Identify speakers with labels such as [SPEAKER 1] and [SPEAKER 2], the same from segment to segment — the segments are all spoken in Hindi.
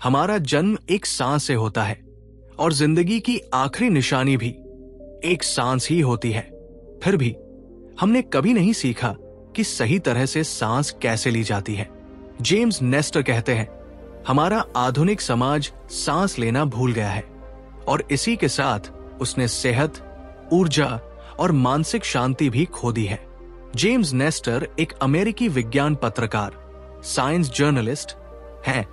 [SPEAKER 1] हमारा जन्म एक सांस से होता है और जिंदगी की आखिरी निशानी भी एक सांस ही होती है। फिर भी हमने कभी नहीं सीखा कि सही तरह से सांस कैसे ली जाती है। जेम्स नेस्टर कहते हैं, हमारा आधुनिक समाज सांस लेना भूल गया है और इसी के साथ उसने सेहत, ऊर्जा और मानसिक शांति भी खो दी है। जेम्स नेस्टर एक अमेरिकी विज्ञान पत्रकार, साइंस जर्नलिस्ट हैं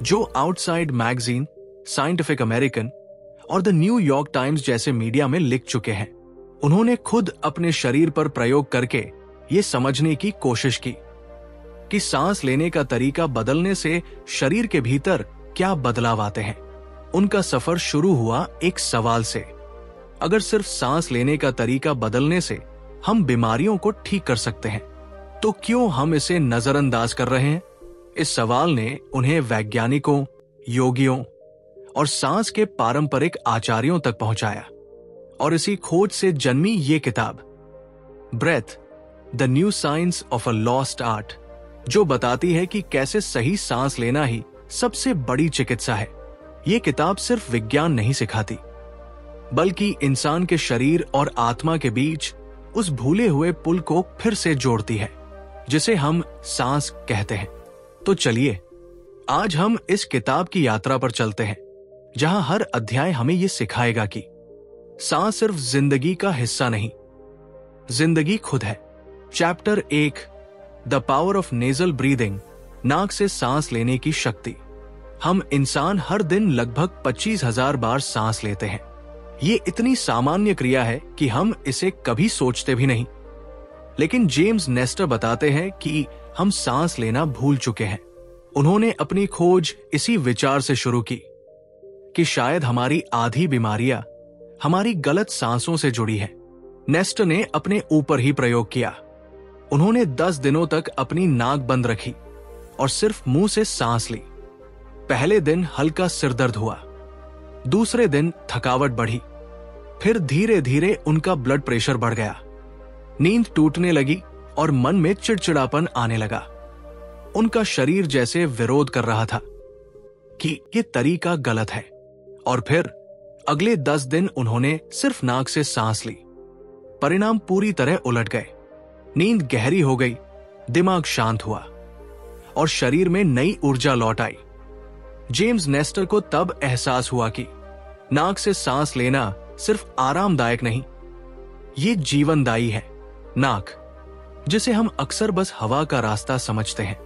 [SPEAKER 1] जो आउटसाइड मैगजीन, साइंटिफिक अमेरिकन और द न्यूयॉर्क टाइम्स जैसे मीडिया में लिख चुके हैं। उन्होंने खुद अपने शरीर पर प्रयोग करके ये समझने की कोशिश की कि सांस लेने का तरीका बदलने से शरीर के भीतर क्या बदलाव आते हैं। उनका सफर शुरू हुआ एक सवाल से, अगर सिर्फ सांस लेने का तरीका बदलने से हम बीमारियों को ठीक कर सकते हैं तो क्यों हम इसे नजरअंदाज कर रहे हैं? इस सवाल ने उन्हें वैज्ञानिकों, योगियों और सांस के पारंपरिक आचार्यों तक पहुंचाया और इसी खोज से जन्मी ये किताब breath, the new science of a lost art, जो बताती है कि कैसे सही सांस लेना ही सबसे बड़ी चिकित्सा है। ये किताब सिर्फ विज्ञान नहीं सिखाती, बल्कि इंसान के शरीर और आत्मा के बीच उस भूले हुए पुल को फिर से जोड़ती है जिसे हम सांस कहते हैं। तो चलिए आज हम इस किताब की यात्रा पर चलते हैं, जहां हर अध्याय हमें यह सिखाएगा कि सांस सिर्फ जिंदगी का हिस्सा नहीं, जिंदगी खुद है। Chapter 1, the power of nasal breathing, नाक से सांस लेने की शक्ति। हम इंसान हर दिन लगभग 25,000 बार सांस लेते हैं। ये इतनी सामान्य क्रिया है कि हम इसे कभी सोचते भी नहीं। लेकिन जेम्स नेस्टर बताते हैं कि हम सांस लेना भूल चुके हैं। उन्होंने अपनी खोज इसी विचार से शुरू की कि शायद हमारी आधी बीमारियां हमारी गलत सांसों से जुड़ी है। नेस्टर ने अपने ऊपर ही प्रयोग किया। उन्होंने 10 दिनों तक अपनी नाक बंद रखी और सिर्फ मुंह से सांस ली। पहले दिन हल्का सिरदर्द हुआ, दूसरे दिन थकावट बढ़ी, फिर धीरे धीरे उनका ब्लड प्रेशर बढ़ गया, नींद टूटने लगी और मन में चिड़चिड़ापन आने लगा। उनका शरीर जैसे विरोध कर रहा था कि ये तरीका गलत है। और फिर अगले 10 दिन उन्होंने सिर्फ नाक से सांस ली। परिणाम पूरी तरह उलट गए। नींद गहरी हो गई, दिमाग शांत हुआ और शरीर में नई ऊर्जा लौट आई। जेम्स नेस्टर को तब एहसास हुआ कि नाक से सांस लेना सिर्फ आरामदायक नहीं, ये जीवनदायी है। नाक, जिसे हम अक्सर बस हवा का रास्ता समझते हैं,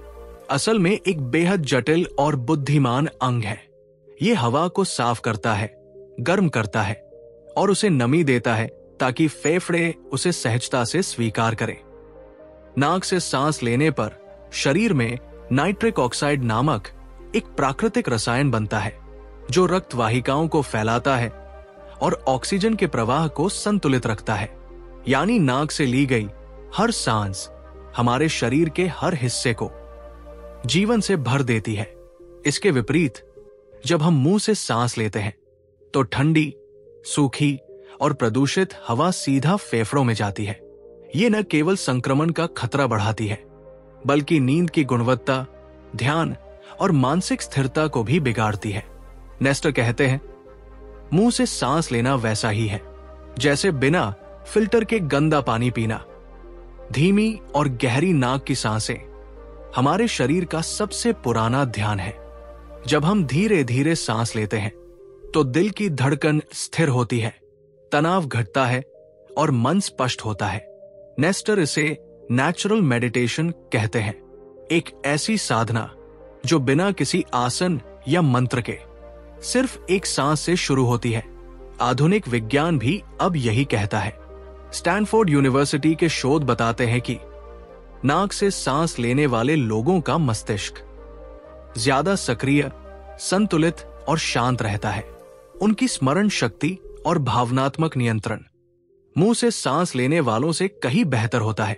[SPEAKER 1] असल में एक बेहद जटिल और बुद्धिमान अंग है। ये हवा को साफ करता है, गर्म करता है और उसे नमी देता है ताकि फेफड़े उसे सहजता से स्वीकार करें। नाक से सांस लेने पर शरीर में नाइट्रिक ऑक्साइड नामक एक प्राकृतिक रसायन बनता है जो रक्त वाहिकाओं को फैलाता है और ऑक्सीजन के प्रवाह को संतुलित रखता है। यानी नाक से ली गई हर सांस हमारे शरीर के हर हिस्से को जीवन से भर देती है। इसके विपरीत जब हम मुंह से सांस लेते हैं तो ठंडी, सूखी और प्रदूषित हवा सीधा फेफड़ों में जाती है। ये न केवल संक्रमण का खतरा बढ़ाती है, बल्कि नींद की गुणवत्ता, ध्यान और मानसिक स्थिरता को भी बिगाड़ती है। नेस्टर कहते हैं, मुंह से सांस लेना वैसा ही है जैसे बिना फिल्टर के गंदा पानी पीना। धीमी और गहरी नाक की सांसें हमारे शरीर का सबसे पुराना ध्यान है। जब हम धीरे धीरे सांस लेते हैं तो दिल की धड़कन स्थिर होती है, तनाव घटता है और मन स्पष्ट होता है। नेस्टर इसे नेचुरल मेडिटेशन कहते हैं, एक ऐसी साधना जो बिना किसी आसन या मंत्र के सिर्फ एक सांस से शुरू होती है। आधुनिक विज्ञान भी अब यही कहता है। स्टैनफोर्ड यूनिवर्सिटी के शोध बताते हैं कि नाक से सांस लेने वाले लोगों का मस्तिष्क ज्यादा सक्रिय, संतुलित और शांत रहता है। उनकी स्मरण शक्ति और भावनात्मक नियंत्रण मुंह से सांस लेने वालों से कहीं बेहतर होता है।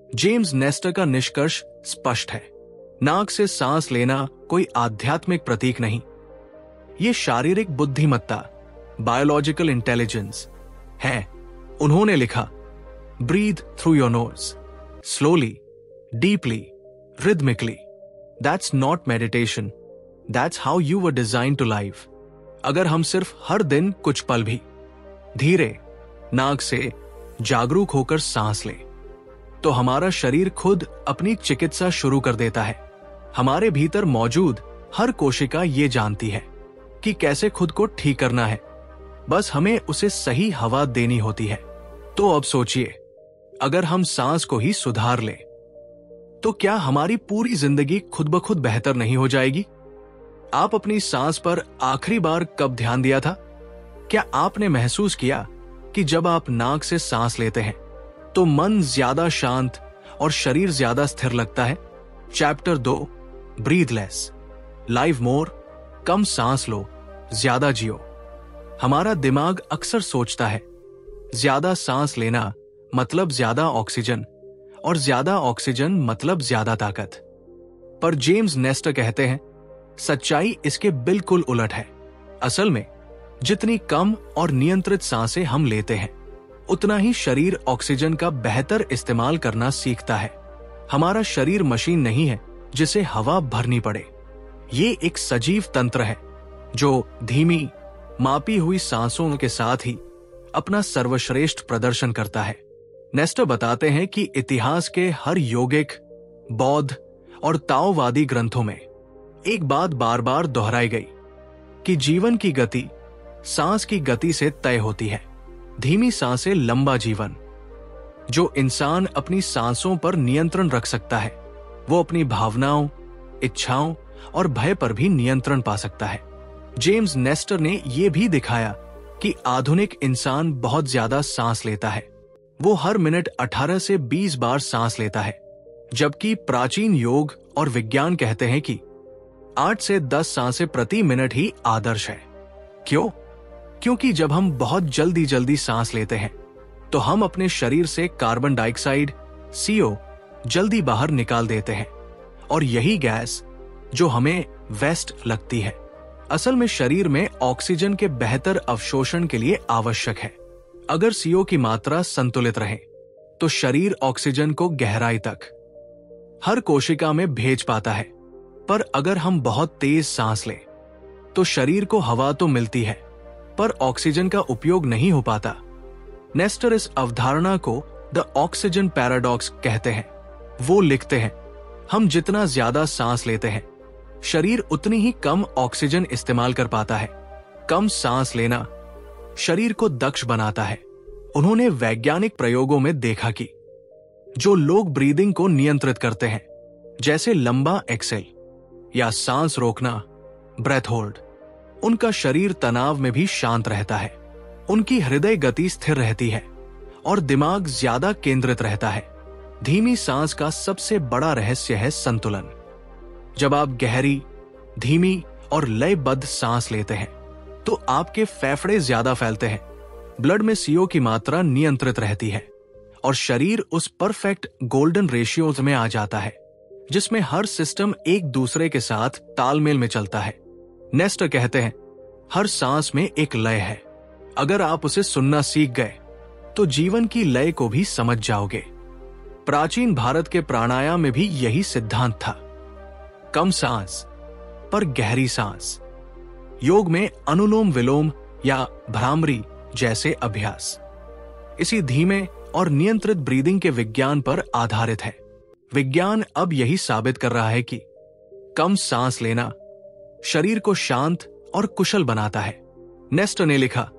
[SPEAKER 1] जेम्स नेस्टर का निष्कर्ष स्पष्ट है, नाक से सांस लेना कोई आध्यात्मिक प्रतीक नहीं, ये शारीरिक बुद्धिमत्ता, बायोलॉजिकल इंटेलिजेंस है। उन्होंने लिखा, breathe through your nose, slowly, deeply, rhythmically. That's not meditation, that's how you were design to live. अगर हम सिर्फ हर दिन कुछ पल भी धीरे नाक से जागरूक होकर सांस लें, तो हमारा शरीर खुद अपनी चिकित्सा शुरू कर देता है। हमारे भीतर मौजूद हर कोशिका ये जानती है कि कैसे खुद को ठीक करना है, बस हमें उसे सही हवा देनी होती है। तो अब सोचिए, अगर हम सांस को ही सुधार लें, तो क्या हमारी पूरी जिंदगी खुद ब खुद बेहतर नहीं हो जाएगी? आप अपनी सांस पर आखिरी बार कब ध्यान दिया था? क्या आपने महसूस किया कि जब आप नाक से सांस लेते हैं तो मन ज्यादा शांत और शरीर ज्यादा स्थिर लगता है? चैप्टर 2, ब्रीथ लेस, लाइव मोर, कम सांस लो, ज्यादा जियो। हमारा दिमाग अक्सर सोचता है ज्यादा सांस लेना मतलब ज्यादा ऑक्सीजन, और ज्यादा ऑक्सीजन मतलब ज्यादा ताकत। पर जेम्स नेस्टर कहते हैं सच्चाई इसके बिल्कुल उलट है। असल में जितनी कम और नियंत्रित सांसें हम लेते हैं, उतना ही शरीर ऑक्सीजन का बेहतर इस्तेमाल करना सीखता है। हमारा शरीर मशीन नहीं है जिसे हवा भरनी पड़े। ये एक सजीव तंत्र है जो धीमी मापी हुई सांसों के साथ ही अपना सर्वश्रेष्ठ प्रदर्शन करता है। नेस्टर बताते हैं कि इतिहास के हर योगिक, बौद्ध और ताओवादी ग्रंथों में एक बात बार बार दोहराई गई कि जीवन की गति सांस की गति से तय होती है। धीमी सांसें लंबा जीवन। जो इंसान अपनी सांसों पर नियंत्रण रख सकता है, वो अपनी भावनाओं, इच्छाओं और भय पर भी नियंत्रण पा सकता है। जेम्स नेस्टर ने यह भी दिखाया कि आधुनिक इंसान बहुत ज्यादा सांस लेता है। वो हर मिनट 18 से 20 बार सांस लेता है, जबकि प्राचीन योग और विज्ञान कहते हैं कि 8 से 10 सांसें प्रति मिनट ही आदर्श है। क्यों? क्योंकि जब हम बहुत जल्दी जल्दी सांस लेते हैं तो हम अपने शरीर से कार्बन डाइऑक्साइड CO जल्दी बाहर निकाल देते हैं, और यही गैस जो हमें वेस्ट लगती है, असल में शरीर में ऑक्सीजन के बेहतर अवशोषण के लिए आवश्यक है। अगर CO की मात्रा संतुलित रहे तो शरीर ऑक्सीजन को गहराई तक हर कोशिका में भेज पाता है। पर अगर हम बहुत तेज सांस लें तो शरीर को हवा तो मिलती है, पर ऑक्सीजन का उपयोग नहीं हो पाता। नेस्टर इस अवधारणा को द ऑक्सीजन पैराडॉक्स कहते हैं। वो लिखते हैं, हम जितना ज्यादा सांस लेते हैं, शरीर उतनी ही कम ऑक्सीजन इस्तेमाल कर पाता है। कम सांस लेना शरीर को दक्ष बनाता है। उन्होंने वैज्ञानिक प्रयोगों में देखा कि जो लोग ब्रीदिंग को नियंत्रित करते हैं, जैसे लंबा एक्सेल या सांस रोकना, ब्रेथ होल्ड, उनका शरीर तनाव में भी शांत रहता है। उनकी हृदय गति स्थिर रहती है और दिमाग ज्यादा केंद्रित रहता है। धीमी सांस का सबसे बड़ा रहस्य है संतुलन। जब आप गहरी, धीमी और लयबद्ध सांस लेते हैं तो आपके फेफड़े ज्यादा फैलते हैं, ब्लड में CO की मात्रा नियंत्रित रहती है और शरीर उस परफेक्ट गोल्डन रेशियोज में आ जाता है जिसमें हर सिस्टम एक दूसरे के साथ तालमेल में चलता है। नेस्टर कहते हैं, हर सांस में एक लय है। अगर आप उसे सुनना सीख गए तो जीवन की लय को भी समझ जाओगे। प्राचीन भारत के प्राणायाम में भी यही सिद्धांत था। कम सांस पर गहरी सांस। योग में अनुलोम विलोम या भ्रामरी जैसे अभ्यास इसी धीमे और नियंत्रित ब्रीदिंग के विज्ञान पर आधारित है। विज्ञान अब यही साबित कर रहा है कि कम सांस लेना शरीर को शांत और कुशल बनाता है। नेस्टर ने लिखा,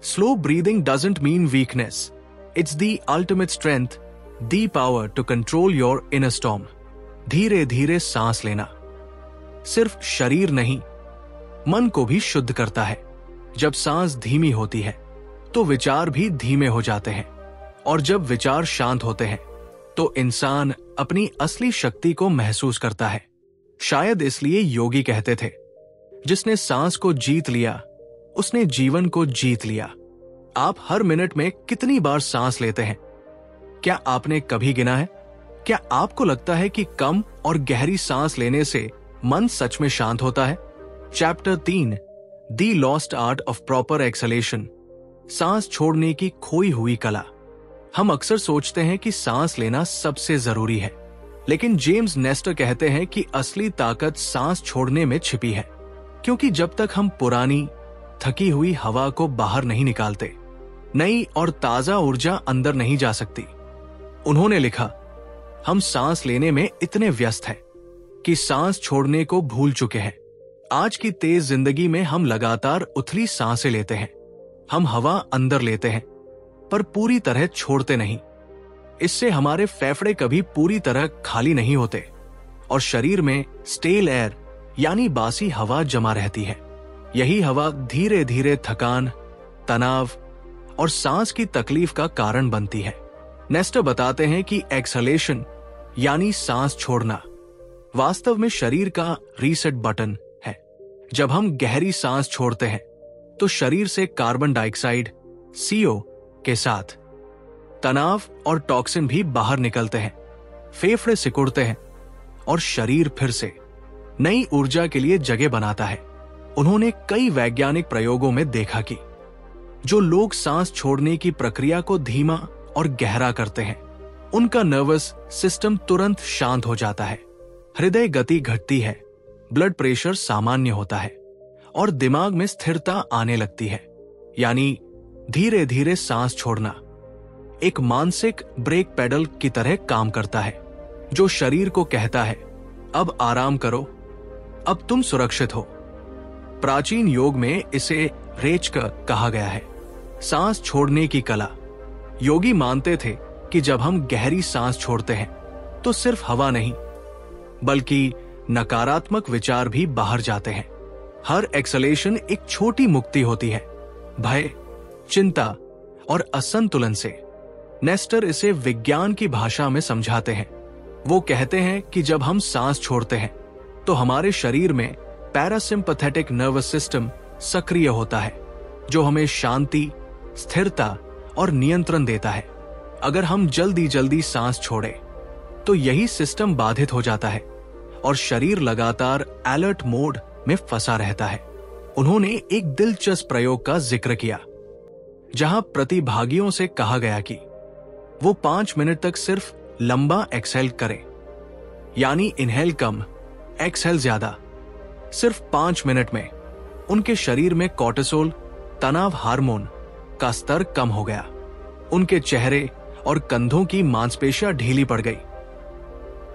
[SPEAKER 1] slow breathing doesn't mean weakness, it's the ultimate strength, the power to control your inner storm. धीरे धीरे सांस लेना सिर्फ शरीर नहीं, मन को भी शुद्ध करता है। जब सांस धीमी होती है तो विचार भी धीमे हो जाते हैं, और जब विचार शांत होते हैं तो इंसान अपनी असली शक्ति को महसूस करता है। शायद इसलिए योगी कहते थे, जिसने सांस को जीत लिया उसने जीवन को जीत लिया। आप हर मिनट में कितनी बार सांस लेते हैं? क्या आपने कभी गिना है? क्या आपको लगता है कि कम और गहरी सांस लेने से मन सच में शांत होता है? Chapter 3, the lost art of proper acceleration, सांस छोड़ने की खोई हुई कला। हम अक्सर सोचते हैं कि सांस लेना सबसे जरूरी है, लेकिन जेम्स नेस्टर कहते हैं कि असली ताकत सांस छोड़ने में छिपी है, क्योंकि जब तक हम पुरानी थकी हुई हवा को बाहर नहीं निकालते, नई और ताजा ऊर्जा अंदर नहीं जा सकती। उन्होंने लिखा, हम सांस लेने में इतने व्यस्त हैं कि सांस छोड़ने को भूल चुके हैं। आज की तेज जिंदगी में हम लगातार उथली सांसें लेते हैं। हम हवा अंदर लेते हैं पर पूरी तरह छोड़ते नहीं। इससे हमारे फेफड़े कभी पूरी तरह खाली नहीं होते और शरीर में स्टेल एयर यानी बासी हवा जमा रहती है। यही हवा धीरे धीरे थकान, तनाव और सांस की तकलीफ का कारण बनती है। नेस्टर बताते हैं कि एक्सहेलेशन यानी सांस छोड़ना वास्तव में शरीर का रीसेट बटन है। जब हम गहरी सांस छोड़ते हैं तो शरीर से कार्बन डाइऑक्साइड CO के साथ तनाव और टॉक्सिन भी बाहर निकलते हैं, फेफड़े सिकुड़ते हैं और शरीर फिर से नई ऊर्जा के लिए जगह बनाता है। उन्होंने कई वैज्ञानिक प्रयोगों में देखा कि जो लोग सांस छोड़ने की प्रक्रिया को धीमा और गहरा करते हैं, उनका नर्वस सिस्टम तुरंत शांत हो जाता है, हृदय गति घटती है, ब्लड प्रेशर सामान्य होता है और दिमाग में स्थिरता आने लगती है। यानी धीरे धीरे सांस छोड़ना एक मानसिक ब्रेक पेडल की तरह काम करता है, जो शरीर को कहता है, अब आराम करो, अब तुम सुरक्षित हो। प्राचीन योग में इसे रेचक कहा गया है, सांस छोड़ने की कला। योगी मानते थे कि जब हम गहरी सांस छोड़ते हैं तो सिर्फ हवा नहीं बल्कि नकारात्मक विचार भी बाहर जाते हैं। हर एक्सहेलेशन एक छोटी मुक्ति होती है, भय, चिंता और असंतुलन से। नेस्टर इसे विज्ञान की भाषा में समझाते हैं। वो कहते हैं कि जब हम सांस छोड़ते हैं तो हमारे शरीर में पैरासिम्पैथेटिक नर्वस सिस्टम सक्रिय होता है, जो हमें शांति, स्थिरता और नियंत्रण देता है। अगर हम जल्दी जल्दी सांस छोड़े तो यही सिस्टम बाधित हो जाता है और शरीर लगातार अलर्ट मोड में फंसा रहता है। उन्होंने एक दिलचस्प प्रयोग का जिक्र किया, जहां प्रतिभागियों से कहा गया कि वो 5 मिनट तक सिर्फ लंबा एक्सहेल करें, यानी इनहेल कम, एक्सहेल ज्यादा। सिर्फ 5 मिनट में उनके शरीर में कॉर्टिसोल, तनाव हार्मोन का स्तर कम हो गया। उनके चेहरे और कंधों की मांसपेशियां ढीली पड़ गई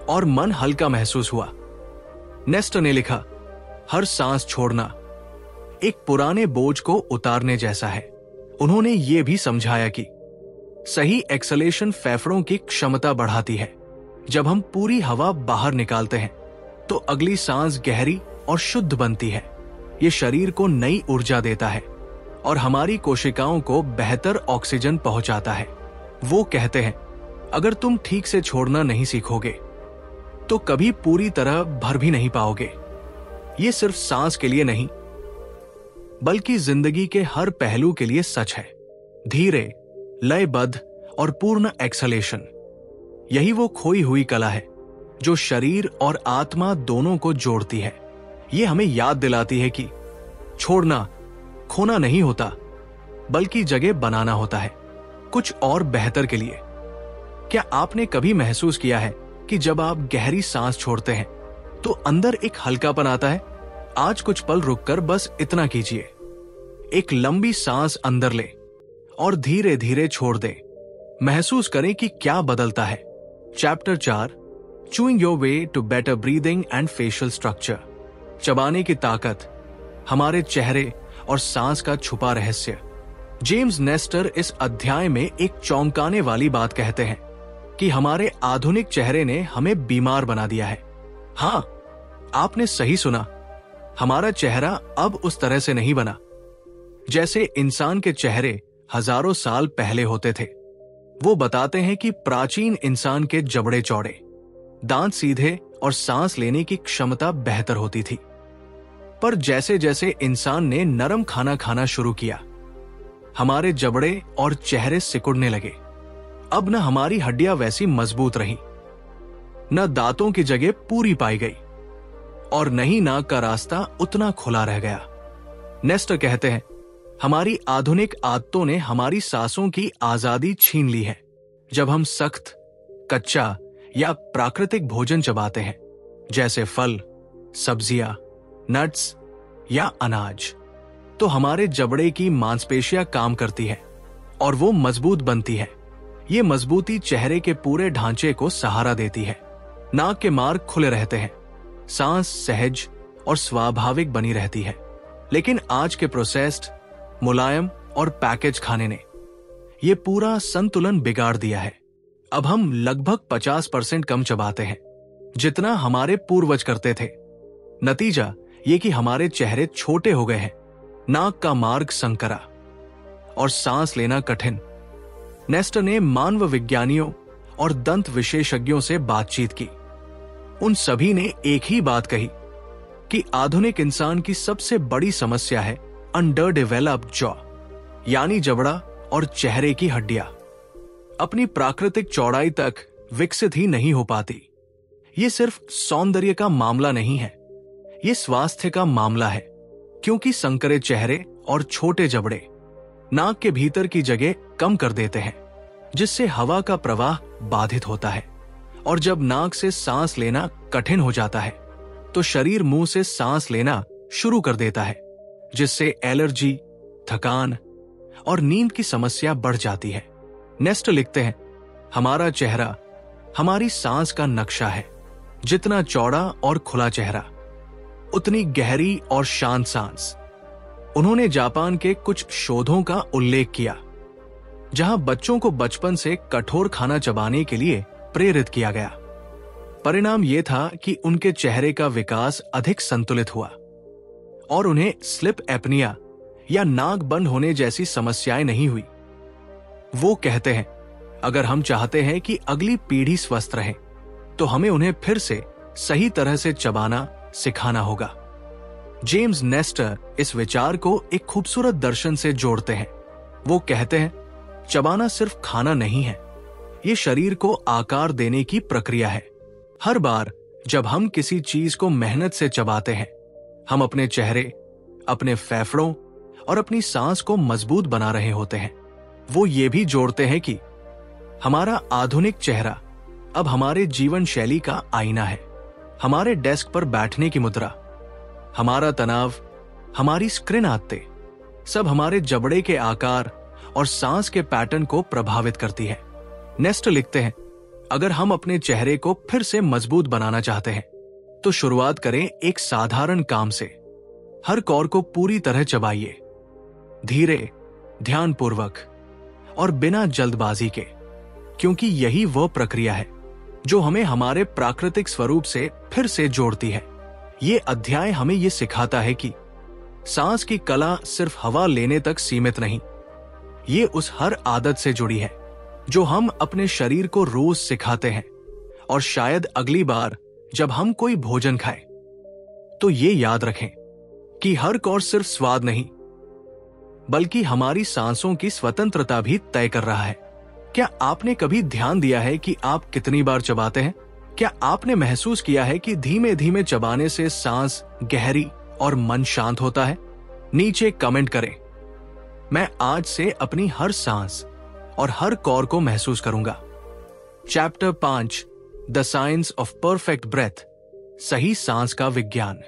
[SPEAKER 1] और मन हल्का महसूस हुआ। नेस्टर ने लिखा, हर सांस छोड़ना एक पुराने बोझ को उतारने जैसा है। उन्होंने ये भी समझाया कि सही एक्सहेलेशन फेफड़ों की क्षमता बढ़ाती है। जब हम पूरी हवा बाहर निकालते हैं तो अगली सांस गहरी और शुद्ध बनती है। ये शरीर को नई ऊर्जा देता है और हमारी कोशिकाओं को बेहतर ऑक्सीजन पहुंचाता है। वो कहते हैं, अगर तुम ठीक से छोड़ना नहीं सीखोगे तो कभी पूरी तरह भर भी नहीं पाओगे। ये सिर्फ सांस के लिए नहीं बल्कि जिंदगी के हर पहलू के लिए सच है। धीरे, लयबद्ध और पूर्ण एक्सहेलेशन, यही वो खोई हुई कला है जो शरीर और आत्मा दोनों को जोड़ती है। ये हमें याद दिलाती है कि छोड़ना खोना नहीं होता बल्कि जगह बनाना होता है, कुछ और बेहतर के लिए। क्या आपने कभी महसूस किया है कि जब आप गहरी सांस छोड़ते हैं तो अंदर एक हल्कापन आता है? आज कुछ पल रुककर बस इतना कीजिए, एक लंबी सांस अंदर ले और धीरे धीरे छोड़ दे। महसूस करें कि क्या बदलता है। Chapter 4, chewing your way to better breathing and facial structure. चबाने की ताकत, हमारे चेहरे और सांस का छुपा रहस्य। जेम्स नेस्टर इस अध्याय में एक चौंकाने वाली बात कहते हैं कि हमारे आधुनिक चेहरे ने हमें बीमार बना दिया है। हाँ, आपने सही सुना, हमारा चेहरा अब उस तरह से नहीं बना जैसे इंसान के चेहरे हजारों साल पहले होते थे। वो बताते हैं कि प्राचीन इंसान के जबड़े चौड़े, दांत सीधे और सांस लेने की क्षमता बेहतर होती थी। पर जैसे जैसे इंसान ने नरम खाना खाना शुरू किया, हमारे जबड़े और चेहरे सिकुड़ने लगे। अब न हमारी हड्डियां वैसी मजबूत रही, न दांतों की जगह पूरी पाई गई और न ही नाक का रास्ता उतना खुला रह गया। नेस्टर कहते हैं, हमारी आधुनिक आदतों ने हमारी सांसों की आजादी छीन ली है। जब हम सख्त, कच्चा या प्राकृतिक भोजन चबाते हैं, जैसे फल, सब्जियां, नट्स या अनाज, तो हमारे जबड़े की मांसपेशियां काम करती है और वो मजबूत बनती है। ये मजबूती चेहरे के पूरे ढांचे को सहारा देती है। नाक के मार्ग खुले रहते हैं, सांस सहज और स्वाभाविक बनी रहती है। लेकिन आज के प्रोसेस्ड, मुलायम और पैकेज खाने ने ये पूरा संतुलन बिगाड़ दिया है। अब हम लगभग 50% कम चबाते हैं, जितना हमारे पूर्वज करते थे। नतीजा ये कि हमारे चेहरे छोटे हो गए हैं, नाक का मार्ग संकरा और सांस लेना कठिन। नेस्टर ने मानव विज्ञानियों और दंत विशेषज्ञों से बातचीत की। उन सभी ने एक ही बात कही कि आधुनिक इंसान की सबसे बड़ी समस्या है अंडर डेवलप्ड जॉ, यानी जबड़ा और चेहरे की हड्डियां अपनी प्राकृतिक चौड़ाई तक विकसित ही नहीं हो पाती। ये सिर्फ सौंदर्य का मामला नहीं है, ये स्वास्थ्य का मामला है, क्योंकि संकरे चेहरे और छोटे जबड़े नाक के भीतर की जगह कम कर देते हैं, जिससे हवा का प्रवाह बाधित होता है। और जब नाक से सांस लेना कठिन हो जाता है, तो शरीर मुंह से सांस लेना शुरू कर देता है, जिससे एलर्जी, थकान और नींद की समस्या बढ़ जाती है। नेस्टर लिखते हैं, हमारा चेहरा हमारी सांस का नक्शा है। जितना चौड़ा और खुला चेहरा, उतनी गहरी और शांत सांस। उन्होंने जापान के कुछ शोधों का उल्लेख किया, जहां बच्चों को बचपन से कठोर खाना चबाने के लिए प्रेरित किया गया। परिणाम यह था कि उनके चेहरे का विकास अधिक संतुलित हुआ और उन्हें स्लिप एपनिया या नाक बंद होने जैसी समस्याएं नहीं हुई। वो कहते हैं, अगर हम चाहते हैं कि अगली पीढ़ी स्वस्थ रहे, तो हमें उन्हें फिर से सही तरह से चबाना सिखाना होगा। जेम्स नेस्टर इस विचार को एक खूबसूरत दर्शन से जोड़ते हैं। वो कहते हैं, चबाना सिर्फ खाना नहीं है, ये शरीर को आकार देने की प्रक्रिया है। हर बार जब हम किसी चीज को मेहनत से चबाते हैं, हम अपने चेहरे, अपने फेफड़ों और अपनी सांस को मजबूत बना रहे होते हैं। वो ये भी जोड़ते हैं कि हमारा आधुनिक चेहरा अब हमारे जीवन शैली का आईना है। हमारे डेस्क पर बैठने की मुद्रा, हमारा तनाव, हमारी स्क्रीन आदतें, सब हमारे जबड़े के आकार और सांस के पैटर्न को प्रभावित करती है। नेस्टर लिखते हैं, अगर हम अपने चेहरे को फिर से मजबूत बनाना चाहते हैं, तो शुरुआत करें एक साधारण काम से। हर कौर को पूरी तरह चबाइए, धीरे, ध्यानपूर्वक और बिना जल्दबाजी के, क्योंकि यही वह प्रक्रिया है जो हमें हमारे प्राकृतिक स्वरूप से फिर से जोड़ती है। ये अध्याय हमें ये सिखाता है कि सांस की कला सिर्फ हवा लेने तक सीमित नहीं, ये उस हर आदत से जुड़ी है जो हम अपने शरीर को रोज सिखाते हैं। और शायद अगली बार जब हम कोई भोजन खाएं, तो ये याद रखें कि हर कौर सिर्फ स्वाद नहीं, बल्कि हमारी सांसों की स्वतंत्रता भी तय कर रहा है। क्या आपने कभी ध्यान दिया है कि आप कितनी बार चबाते हैं? क्या आपने महसूस किया है कि धीमे धीमे चबाने से सांस गहरी और मन शांत होता है? नीचे कमेंट करें। मैं आज से अपनी हर सांस और हर कौर को महसूस करूंगा। Chapter 5, the science of perfect breath, सही सांस का विज्ञान।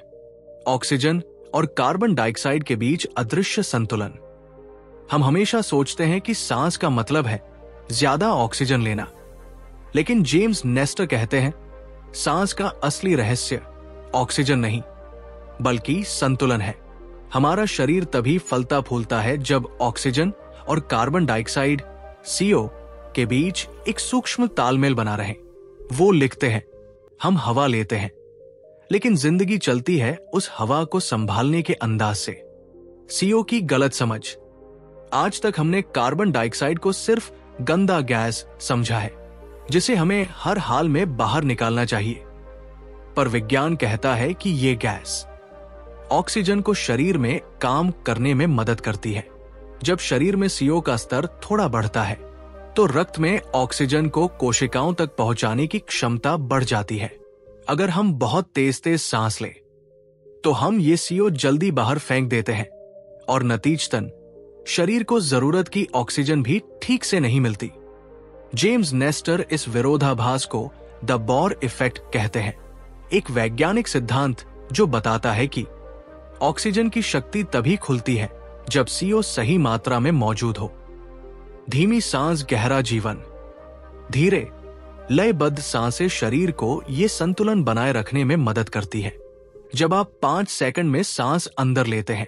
[SPEAKER 1] ऑक्सीजन और कार्बन डाइऑक्साइड के बीच अदृश्य संतुलन। हम हमेशा सोचते हैं कि सांस का मतलब है ज्यादा ऑक्सीजन लेना, लेकिन जेम्स नेस्टर कहते हैं, सांस का असली रहस्य ऑक्सीजन नहीं, बल्कि संतुलन है। हमारा शरीर तभी फलता फूलता है जब ऑक्सीजन और कार्बन डाइऑक्साइड CO के बीच एक सूक्ष्म तालमेल बना रहे। वो लिखते हैं, हम हवा लेते हैं, लेकिन जिंदगी चलती है उस हवा को संभालने के अंदाज से। CO की गलत समझ। आज तक हमने कार्बन डाइऑक्साइड को सिर्फ गंदा गैस समझा है, जिसे हमें हर हाल में बाहर निकालना चाहिए। पर विज्ञान कहता है कि ये गैस ऑक्सीजन को शरीर में काम करने में मदद करती है। जब शरीर में CO का स्तर थोड़ा बढ़ता है, तो रक्त में ऑक्सीजन को कोशिकाओं तक पहुंचाने की क्षमता बढ़ जाती है। अगर हम बहुत तेज तेज सांस लें, तो हम ये CO जल्दी बाहर फेंक देते हैं और नतीजतन शरीर को जरूरत की ऑक्सीजन भी ठीक से नहीं मिलती। जेम्स नेस्टर इस विरोधाभास को द बोर इफेक्ट कहते हैं, एक वैज्ञानिक सिद्धांत जो बताता है कि ऑक्सीजन की शक्ति तभी खुलती है जब CO सही मात्रा में मौजूद हो। धीमी सांस गहरा जीवन। धीरे लयबद्ध सांसें शरीर को ये संतुलन बनाए रखने में मदद करती है। जब आप 5 सेकंड में सांस अंदर लेते हैं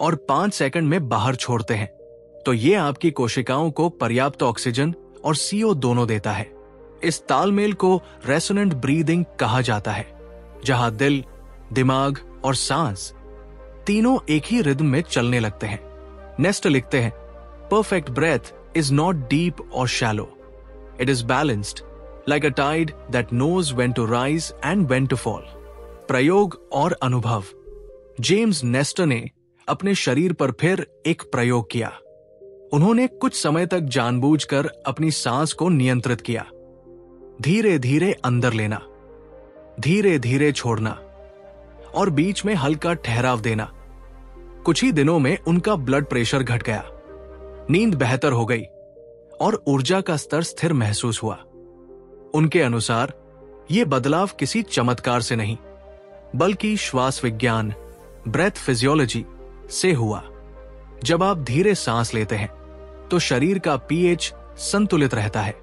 [SPEAKER 1] और 5 सेकंड में बाहर छोड़ते हैं, तो ये आपकी कोशिकाओं को पर्याप्त ऑक्सीजन और CO दोनों देता है। इस तालमेल को रेसोनेंट ब्रीदिंग कहा जाता है, जहां दिल, दिमाग और सांस तीनों एक ही रिदम में चलने लगते हैं। नेस्ट लिखते हैं, perfect breath is not deep और shallow, it is balanced like a tide that knows when to rise and when to fall. प्रयोग और अनुभव। जेम्स नेस्टर ने अपने शरीर पर फिर एक प्रयोग किया। उन्होंने कुछ समय तक जानबूझकर अपनी सांस को नियंत्रित किया। धीरे धीरे अंदर लेना, धीरे धीरे छोड़ना और बीच में हल्का ठहराव देना। कुछ ही दिनों में उनका ब्लड प्रेशर घट गया, नींद बेहतर हो गई और ऊर्जा का स्तर स्थिर महसूस हुआ। उनके अनुसार यह बदलाव किसी चमत्कार से नहीं, बल्कि श्वास विज्ञान, ब्रेथ फिजियोलॉजी से हुआ। जब आप धीरे सांस लेते हैं तो शरीर का pH संतुलित रहता है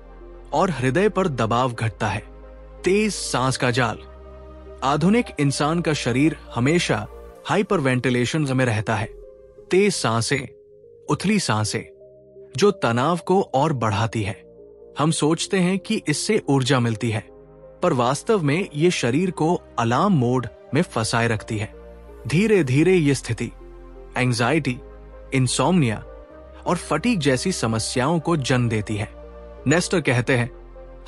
[SPEAKER 1] और हृदय पर दबाव घटता है। तेज सांस का जाल। आधुनिक इंसान का शरीर हमेशा हाइपरवेंटिलेशन में रहता है। तेज सांसें, उथली सांसें, जो तनाव को और बढ़ाती है। हम सोचते हैं कि इससे ऊर्जा मिलती है, पर वास्तव में ये शरीर को अलार्म मोड में फंसाए रखती है। धीरे धीरे ये स्थिति एंजाइटी, इंसोम्निया और फटीग जैसी समस्याओं को जन्म देती है। नेस्टर कहते हैं,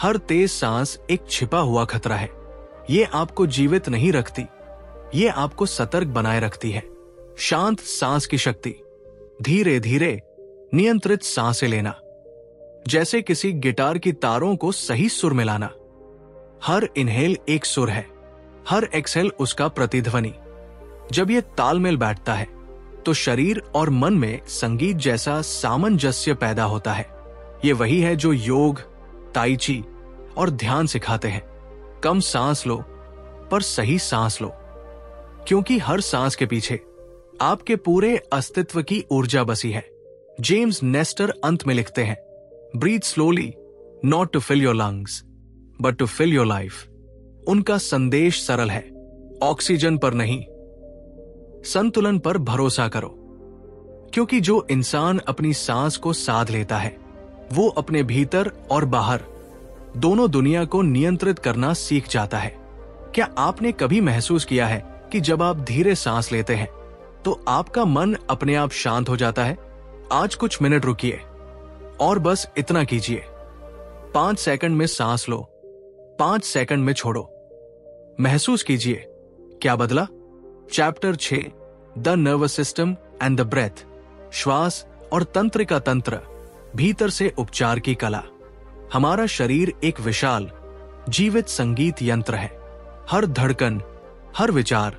[SPEAKER 1] हर तेज सांस एक छिपा हुआ खतरा है। ये आपको जीवित नहीं रखती, ये आपको सतर्क बनाए रखती है। शांत सांस की शक्ति। धीरे धीरे नियंत्रित सांसें लेना, जैसे किसी गिटार की तारों को सही सुर में लाना। हर इनहेल एक सुर है, हर एक्सहेल उसका प्रतिध्वनि। जब यह तालमेल बैठता है तो शरीर और मन में संगीत जैसा सामंजस्य पैदा होता है। ये वही है जो योग, ताई ची और ध्यान सिखाते हैं। कम सांस लो, पर सही सांस लो, क्योंकि हर सांस के पीछे आपके पूरे अस्तित्व की ऊर्जा बसी है। जेम्स नेस्टर अंत में लिखते हैं, breathe slowly, not to fill your lungs but to fill your life. उनका संदेश सरल है, ऑक्सीजन पर नहीं, संतुलन पर भरोसा करो। क्योंकि जो इंसान अपनी सांस को साध लेता है, वो अपने भीतर और बाहर दोनों दुनिया को नियंत्रित करना सीख जाता है। क्या आपने कभी महसूस किया है कि जब आप धीरे सांस लेते हैं तो आपका मन अपने आप शांत हो जाता है? आज कुछ मिनट रुकिए और बस इतना कीजिए। 5 सेकंड में सांस लो, 5 सेकंड में छोड़ो। महसूस कीजिए क्या बदला। Chapter 6, the nervous system and the breath, श्वास और तंत्रिका तंत्र, भीतर से उपचार की कला। हमारा शरीर एक विशाल जीवित संगीत यंत्र है। हर धड़कन, हर विचार,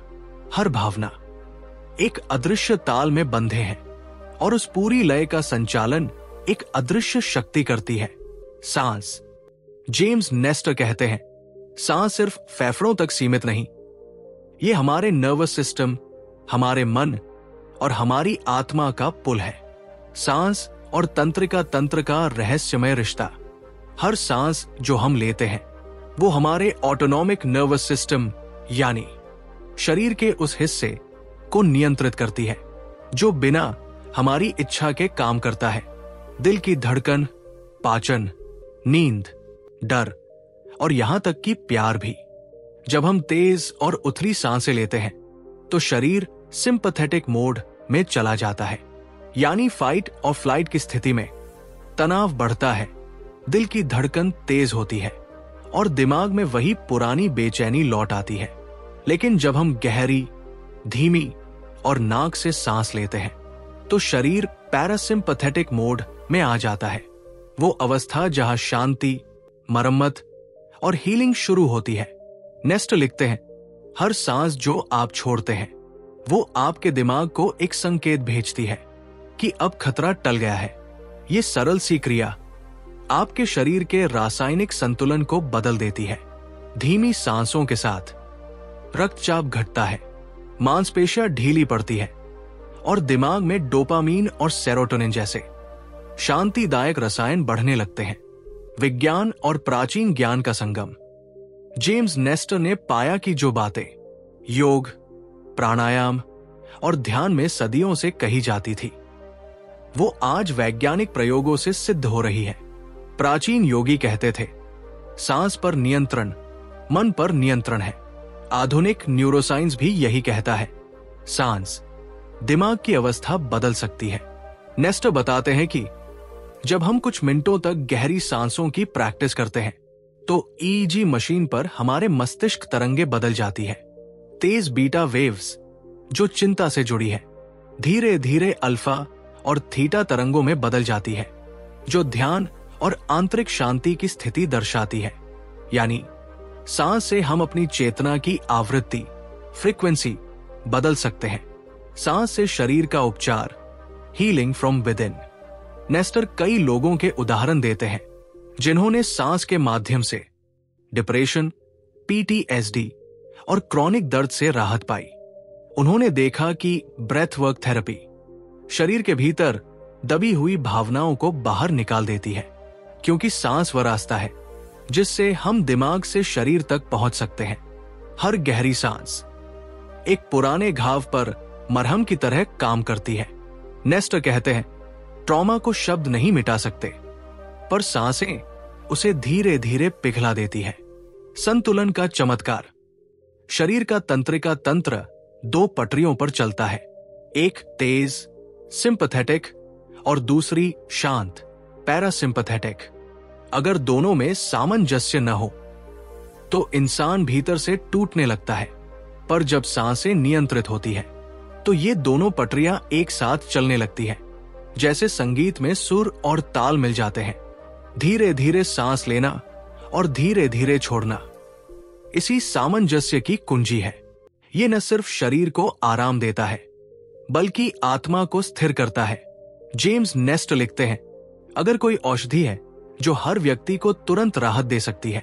[SPEAKER 1] हर भावना एक अदृश्य ताल में बंधे हैं और उस पूरी लय का संचालन एक अदृश्य शक्ति करती है, सांस। जेम्स नेस्टर कहते हैं, सांस सिर्फ फेफड़ों तक सीमित नहीं, ये हमारे नर्वस सिस्टम, हमारे मन और हमारी आत्मा का पुल है। सांस और तंत्रिका तंत्र का रहस्यमय रिश्ता। हर सांस जो हम लेते हैं वो हमारे ऑटोनॉमिक नर्वस सिस्टम यानी शरीर के उस हिस्से को नियंत्रित करती है जो बिना हमारी इच्छा के काम करता है। दिल की धड़कन, पाचन, नींद, डर और यहां तक कि प्यार भी। जब हम तेज और उथली सांसें लेते हैं तो शरीर सिंपैथेटिक मोड में चला जाता है, यानी फाइट और फ्लाइट की स्थिति में। तनाव बढ़ता है, दिल की धड़कन तेज होती है और दिमाग में वही पुरानी बेचैनी लौट आती है। लेकिन जब हम गहरी, धीमी और नाक से सांस लेते हैं तो शरीर पैरासिम्पैथेटिक मोड में आ जाता है, वो अवस्था जहां शांति, मरम्मत और हीलिंग शुरू होती है। नेस्टर लिखते हैं, हर सांस जो आप छोड़ते हैं वो आपके दिमाग को एक संकेत भेजती है कि अब खतरा टल गया है। ये सरल सी क्रिया आपके शरीर के रासायनिक संतुलन को बदल देती है। धीमी सांसों के साथ रक्तचाप घटता है, मांसपेशियां ढीली पड़ती है और दिमाग में डोपामीन और सेरोटोनिन जैसे शांतिदायक रसायन बढ़ने लगते हैं। विज्ञान और प्राचीन ज्ञान का संगम। जेम्स नेस्टर ने पाया कि जो बातें योग, प्राणायाम और ध्यान में सदियों से कही जाती थी, वो आज वैज्ञानिक प्रयोगों से सिद्ध हो रही है। प्राचीन योगी कहते थे, सांस पर नियंत्रण मन पर नियंत्रण है। आधुनिक न्यूरोसाइंस भी यही कहता है, सांस दिमाग की अवस्था बदल सकती है। नेस्टर बताते हैं कि जब हम कुछ मिनटों तक गहरी सांसों की प्रैक्टिस करते हैं तो ईईजी मशीन पर हमारे मस्तिष्क तरंगे बदल जाती है। तेज बीटा वेव्स जो चिंता से जुड़ी है, धीरे धीरे अल्फा और थीटा तरंगों में बदल जाती है, जो ध्यान और आंतरिक शांति की स्थिति दर्शाती है। यानी सांस से हम अपनी चेतना की आवृत्ति, फ्रीक्वेंसी बदल सकते हैं। सांस से शरीर का उपचार, healing from with in. Nestor कई लोगों के उदाहरण देते हैं जिन्होंने सांस के माध्यम से डिप्रेशन, पीटीएसडी और क्रॉनिक दर्द से राहत पाई। उन्होंने देखा कि ब्रेथ वर्क थेरेपी शरीर के भीतर दबी हुई भावनाओं को बाहर निकाल देती है, क्योंकि सांस वह रास्ता है जिससे हम दिमाग से शरीर तक पहुंच सकते हैं। हर गहरी सांस एक पुराने घाव पर मरहम की तरह काम करती है। नेस्टर कहते हैं, ट्रॉमा को शब्द नहीं मिटा सकते, पर सांसें उसे धीरे धीरे पिघला देती है। संतुलन का चमत्कार। शरीर का तंत्रिका तंत्र दो पटरियों पर चलता है, एक तेज सिंपैथेटिक और दूसरी शांत पैरासिम्पैथेटिक। अगर दोनों में सामंजस्य न हो तो इंसान भीतर से टूटने लगता है, पर जब सांसें नियंत्रित होती है तो ये दोनों पटरियां एक साथ चलने लगती है, जैसे संगीत में सुर और ताल मिल जाते हैं। धीरे धीरे सांस लेना और धीरे धीरे छोड़ना इसी सामंजस्य की कुंजी है। ये न सिर्फ शरीर को आराम देता है बल्कि आत्मा को स्थिर करता है। जेम्स नेस्टर लिखते हैं, अगर कोई औषधि है जो हर व्यक्ति को तुरंत राहत दे सकती है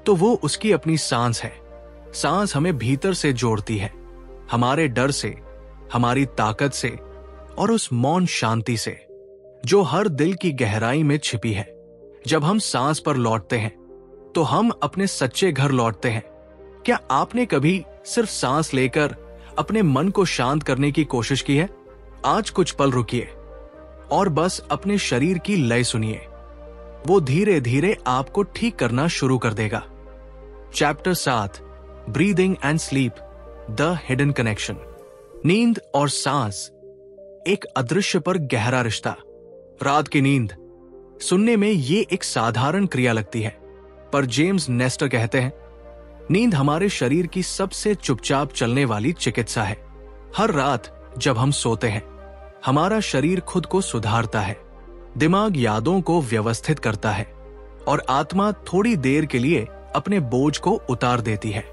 [SPEAKER 1] तो वो उसकी अपनी सांस है। सांस हमें भीतर से जोड़ती है, हमारे डर से, हमारी ताकत से और उस मौन शांति से जो हर दिल की गहराई में छिपी है। जब हम सांस पर लौटते हैं तो हम अपने सच्चे घर लौटते हैं। क्या आपने कभी सिर्फ सांस लेकर अपने मन को शांत करने की कोशिश की है? आज कुछ पल रुकिए और बस अपने शरीर की लय सुनिए। वो धीरे धीरे आपको ठीक करना शुरू कर देगा। Chapter 7, breathing and sleep, the hidden connection. नींद और सांस एक अदृश्य पर गहरा रिश्ता। रात की नींद सुनने में ये एक साधारण क्रिया लगती है, पर जेम्स नेस्टर कहते हैं, नींद हमारे शरीर की सबसे चुपचाप चलने वाली चिकित्सा है। हर रात जब हम सोते हैं हमारा शरीर खुद को सुधारता है, दिमाग यादों को व्यवस्थित करता है और आत्मा थोड़ी देर के लिए अपने बोझ को उतार देती है।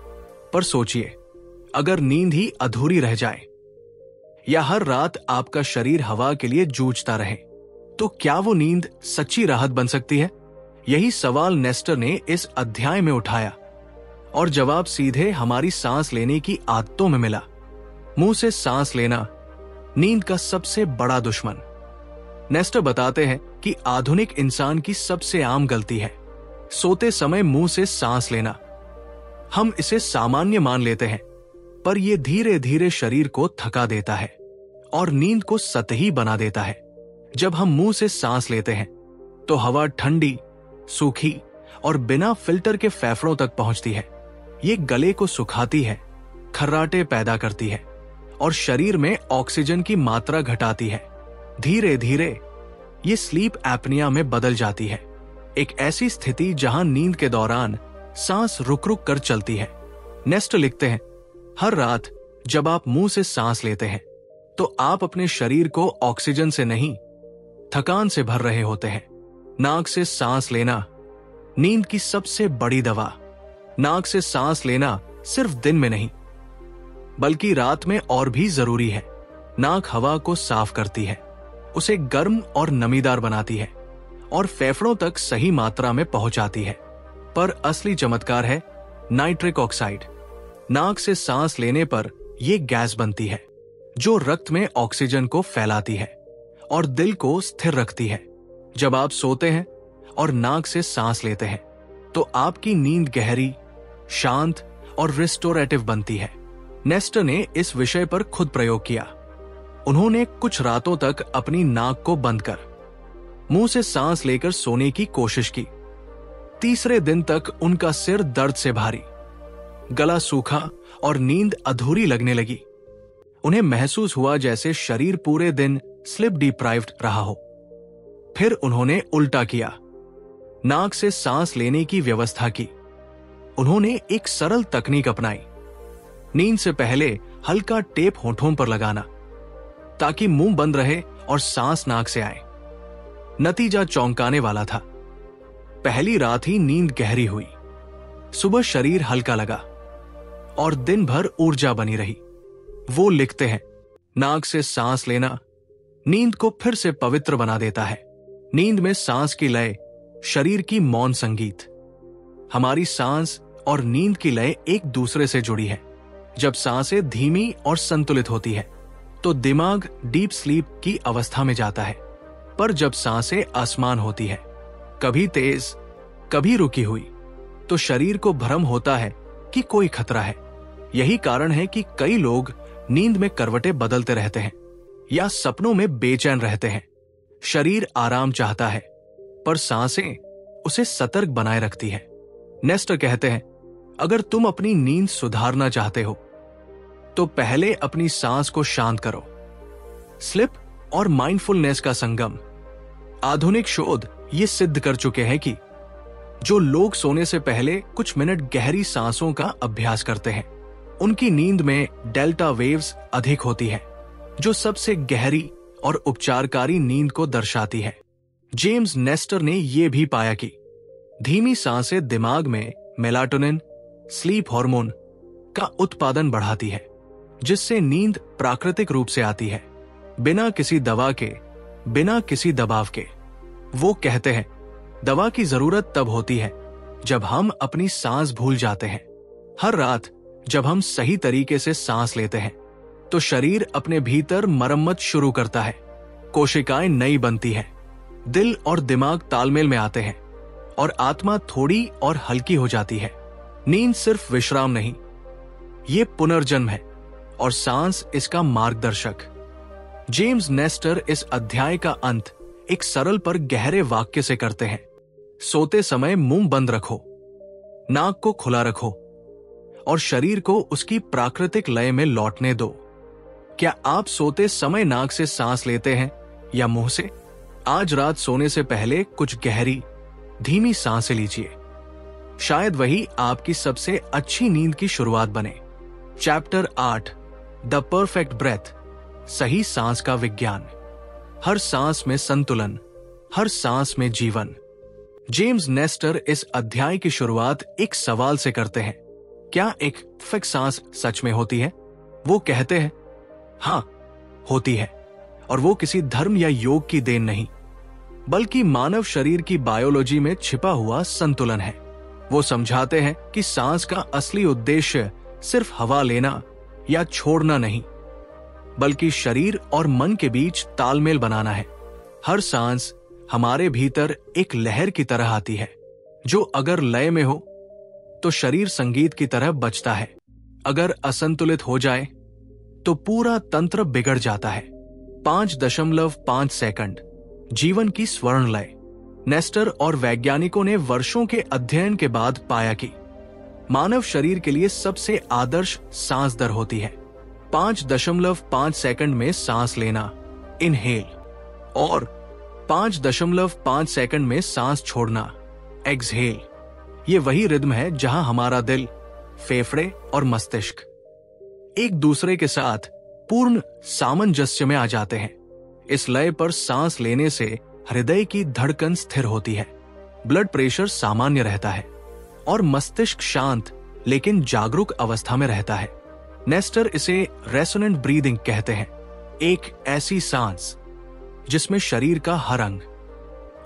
[SPEAKER 1] पर सोचिए, अगर नींद ही अधूरी रह जाए या हर रात आपका शरीर हवा के लिए जूझता रहे तो क्या वो नींद सच्ची राहत बन सकती है? यही सवाल नेस्टर ने इस अध्याय में उठाया और जवाब सीधे हमारी सांस लेने की आदतों में मिला। मुंह से सांस लेना नींद का सबसे बड़ा दुश्मन। नेस्टर बताते हैं कि आधुनिक इंसान की सबसे आम गलती है सोते समय मुंह से सांस लेना। हम इसे सामान्य मान लेते हैं, पर यह धीरे धीरे शरीर को थका देता है और नींद को सतही बना देता है। जब हम मुंह से सांस लेते हैं तो हवा ठंडी, सूखी और बिना फिल्टर के फेफड़ों तक पहुंचती है। ये गले को सुखाती है, खर्राटे पैदा करती है और शरीर में ऑक्सीजन की मात्रा घटाती है। धीरे धीरे ये स्लीप एपनिया में बदल जाती है, एक ऐसी स्थिति जहां नींद के दौरान सांस रुक रुक कर चलती है। नेस्टर लिखते हैं, हर रात जब आप मुंह से सांस लेते हैं तो आप अपने शरीर को ऑक्सीजन से नहीं, थकान से भर रहे होते हैं। नाक से सांस लेना नींद की सबसे बड़ी दवा। नाक से सांस लेना सिर्फ दिन में नहीं बल्कि रात में और भी जरूरी है। नाक हवा को साफ करती है, उसे गर्म और नमीदार बनाती है और फेफड़ों तक सही मात्रा में पहुंचाती है। पर असली चमत्कार है नाइट्रिक ऑक्साइड। नाक से सांस लेने पर यह गैस बनती है जो रक्त में ऑक्सीजन को फैलाती है और दिल को स्थिर रखती है। जब आप सोते हैं और नाक से सांस लेते हैं तो आपकी नींद गहरी, शांत और रिस्टोरेटिव बनती है। नेस्टर ने इस विषय पर खुद प्रयोग किया। उन्होंने कुछ रातों तक अपनी नाक को बंद कर मुंह से सांस लेकर सोने की कोशिश की। तीसरे दिन तक उनका सिर दर्द से भारी, गला सूखा और नींद अधूरी लगने लगी। उन्हें महसूस हुआ जैसे शरीर पूरे दिन स्लिप डिप्राइव्ड रहा हो। फिर उन्होंने उल्टा किया, नाक से सांस लेने की व्यवस्था की। उन्होंने एक सरल तकनीक अपनाई, नींद से पहले हल्का टेप होठों पर लगाना ताकि मुंह बंद रहे और सांस नाक से आए। नतीजा चौंकाने वाला था। पहली रात ही नींद गहरी हुई, सुबह शरीर हल्का लगा और दिन भर ऊर्जा बनी रही। वो लिखते हैं, नाक से सांस लेना नींद को फिर से पवित्र बना देता है। नींद में सांस की लय शरीर की मौन संगीत। हमारी सांस और नींद की लय एक दूसरे से जुड़ी है। जब सांसें धीमी और संतुलित होती है तो दिमाग डीप स्लीप की अवस्था में जाता है, पर जब सांसें असमान होती है, कभी तेज कभी रुकी हुई, तो शरीर को भ्रम होता है कि कोई खतरा है। यही कारण है कि कई लोग नींद में करवटें बदलते रहते हैं या सपनों में बेचैन रहते हैं। शरीर आराम चाहता है पर सांसें उसे सतर्क बनाए रखती है। नेस्टर कहते हैं, अगर तुम अपनी नींद सुधारना चाहते हो तो पहले अपनी सांस को शांत करो। स्लिप और माइंडफुलनेस का संगम। आधुनिक शोध ये सिद्ध कर चुके हैं कि जो लोग सोने से पहले कुछ मिनट गहरी सांसों का अभ्यास करते हैं, उनकी नींद में डेल्टा वेव्स अधिक होती है, जो सबसे गहरी और उपचारकारी नींद को दर्शाती है। जेम्स नेस्टर ने यह भी पाया कि धीमी सांसें दिमाग में मेलाटोनिन, स्लीप हार्मोन का उत्पादन बढ़ाती है, जिससे नींद प्राकृतिक रूप से आती है, बिना किसी दवा के, बिना किसी दबाव के। वो कहते हैं, दवा की जरूरत तब होती है जब हम अपनी सांस भूल जाते हैं। हर रात जब हम सही तरीके से सांस लेते हैं तो शरीर अपने भीतर मरम्मत शुरू करता है। कोशिकाएं नई बनती हैं, दिल और दिमाग तालमेल में आते हैं और आत्मा थोड़ी और हल्की हो जाती है। नींद सिर्फ विश्राम नहीं, ये पुनर्जन्म है और सांस इसका मार्गदर्शक। जेम्स नेस्टर इस अध्याय का अंत एक सरल पर गहरे वाक्य से करते हैं, सोते समय मुंह बंद रखो, नाक को खुला रखो और शरीर को उसकी प्राकृतिक लय में लौटने दो। क्या आप सोते समय नाक से सांस लेते हैं या मुंह से? आज रात सोने से पहले कुछ गहरी, धीमी सांसें लीजिए। शायद वही आपकी सबसे अच्छी नींद की शुरुआत बने। चैप्टर 8, द परफेक्ट ब्रेथ, सही सांस का विज्ञान। हर सांस में संतुलन, हर सांस में जीवन। जेम्स नेस्टर इस अध्याय की शुरुआत एक सवाल से करते हैं, क्या एक परफेक्ट सांस सच में होती है? वो कहते हैं, हाँ, होती है, और वो किसी धर्म या योग की देन नहीं, बल्कि मानव शरीर की बायोलॉजी में छिपा हुआ संतुलन है। वो समझाते हैं कि सांस का असली उद्देश्य सिर्फ हवा लेना या छोड़ना नहीं, बल्कि शरीर और मन के बीच तालमेल बनाना है। हर सांस हमारे भीतर एक लहर की तरह आती है, जो अगर लय में हो तो शरीर संगीत की तरह बजता है। अगर असंतुलित हो जाए तो पूरा तंत्र बिगड़ जाता है। 5.5 सेकंड, जीवन की स्वर्ण लय। नेस्टर और वैज्ञानिकों ने वर्षों के अध्ययन के बाद पाया कि मानव शरीर के लिए सबसे आदर्श सांस दर होती है 5.5 सेकंड में सांस लेना, इनहेल, और 5.5 सेकंड में सांस छोड़ना, एक्सहेल। ये वही रिदम है जहां हमारा दिल, फेफड़े और मस्तिष्क एक दूसरे के साथ पूर्ण सामंजस्य में आ जाते हैं। इस लय पर सांस लेने से हृदय की धड़कन स्थिर होती है, ब्लड प्रेशर सामान्य रहता है और मस्तिष्क शांत लेकिन जागरूक अवस्था में रहता है। नेस्टर इसे रेसोनेंट ब्रीदिंग कहते हैं, एक ऐसी सांस जिसमें शरीर का हर अंग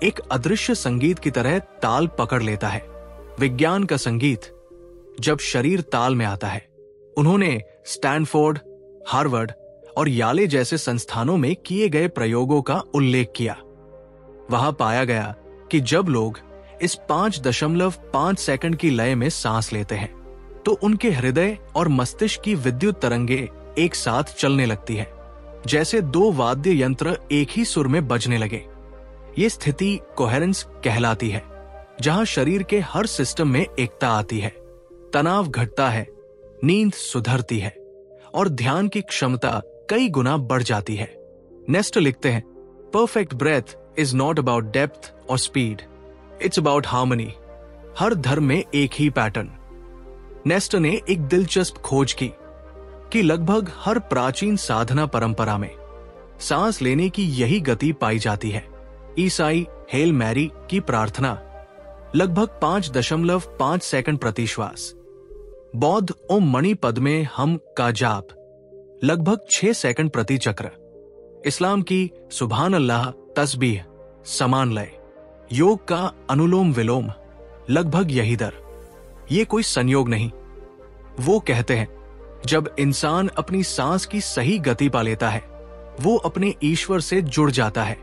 [SPEAKER 1] एक अदृश्य संगीत की तरह ताल पकड़ लेता है। विज्ञान का संगीत, जब शरीर ताल में आता है। उन्होंने स्टैनफोर्ड, हार्वर्ड और याले जैसे संस्थानों में किए गए प्रयोगों का उल्लेख किया। वहां पाया गया कि जब लोग इस 5.5 सेकंड की लय में सांस लेते हैं तो उनके हृदय और मस्तिष्क की विद्युत तरंगे एक साथ चलने लगती है, जैसे दो वाद्य यंत्र एक ही सुर में बजने लगे। ये स्थिति कोहेरेंस कहलाती है, जहां शरीर के हर सिस्टम में एकता आती है, तनाव घटता है, नींद सुधरती है और ध्यान की क्षमता कई गुना बढ़ जाती है। नेस्टर लिखते हैं, perfect breath is not about depth और स्पीड, इट्स अबाउट हार्मनी। हर धर्म में एक ही पैटर्न। नेस्टर ने एक दिलचस्प खोज की कि लगभग हर प्राचीन साधना परंपरा में सांस लेने की यही गति पाई जाती है। ईसाई हेल मैरी की प्रार्थना लगभग 5.5 सेकंड प्रति श्वास, बौद्ध ओम मणि पद में हम का जाप लगभग 6 सेकंड प्रति चक्र, इस्लाम की सुभान अल्लाह तस्बीह समान लय, योग का अनुलोम विलोम लगभग यही दर। ये कोई संयोग नहीं। वो कहते हैं, जब इंसान अपनी सांस की सही गति पा लेता है, वो अपने ईश्वर से जुड़ जाता है,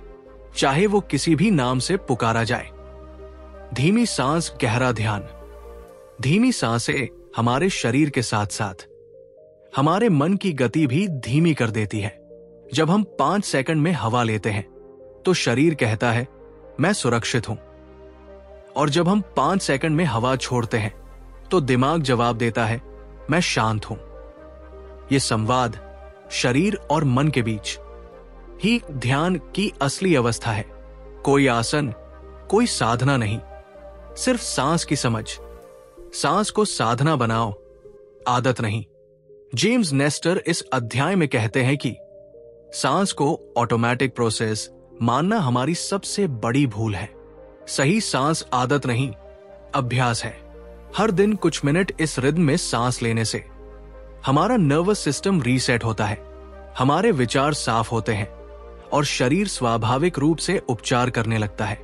[SPEAKER 1] चाहे वो किसी भी नाम से पुकारा जाए। धीमी सांस, गहरा ध्यान। धीमी सांसें हमारे शरीर के साथ साथ हमारे मन की गति भी धीमी कर देती है। जब हम 5 सेकंड में हवा लेते हैं तो शरीर कहता है, मैं सुरक्षित हूं। और जब हम 5 सेकंड में हवा छोड़ते हैं तो दिमाग जवाब देता है, मैं शांत हूं। यह संवाद शरीर और मन के बीच ही ध्यान की असली अवस्था है। कोई आसन, कोई साधना नहीं, सिर्फ सांस की समझ। सांस को साधना बनाओ, आदत नहीं। जेम्स नेस्टर इस अध्याय में कहते हैं कि सांस को ऑटोमेटिक प्रोसेस मानना हमारी सबसे बड़ी भूल है। सही सांस आदत नहीं, अभ्यास है। हर दिन कुछ मिनट इस रिदम में सांस लेने से हमारा नर्वस सिस्टम रीसेट होता है, हमारे विचार साफ होते हैं और शरीर स्वाभाविक रूप से उपचार करने लगता है।